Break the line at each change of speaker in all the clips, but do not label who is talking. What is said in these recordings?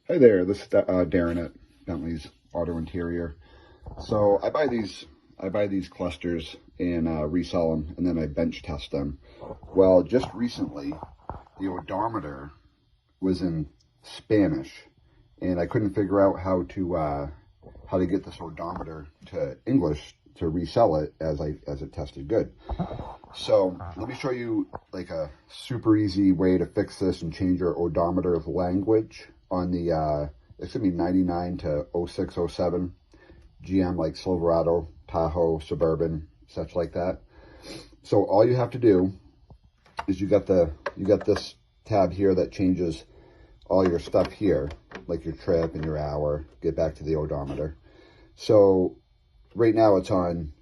Hi there, this is Darren at Bentley's Auto Interior. So I buy these clusters and resell them, and then I bench test them. Well, just recently, the odometer was in Spanish, and I couldn't figure out how to get this odometer to English to resell it as it tested good. So let me show you like a super easy way to fix this and change your odometer language on the, it's gonna be 99 to 06, 07 GM, like Silverado, Tahoe, Suburban, such like that. So all you have to do is you got this tab here that changes all your stuff here, like your trip and your hour, get back to the odometer. So right now it's on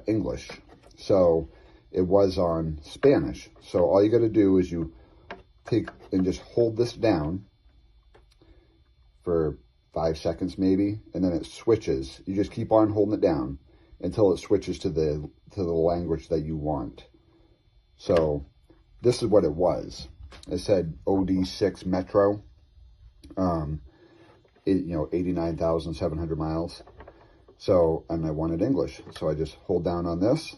English. So it was on Spanish. So all you got to do is you take and just hold this down for 5 seconds maybe, and then it switches. You just keep on holding it down until it switches to the language that you want. So this is what it was. It said OD6 Metro, 89,700 miles. So, and I wanted English. So I just hold down on this.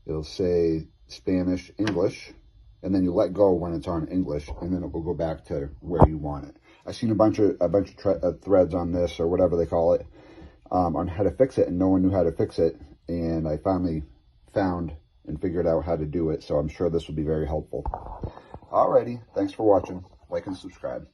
It'll say Spanish, English, and then you let go when it's on English, and then it will go back to where you want it. I've seen a bunch of threads on this, or whatever they call it, on how to fix it, and no one knew how to fix it. And I finally found and figured out how to do it, so I'm sure this will be very helpful. Alrighty, thanks for watching. Like and subscribe.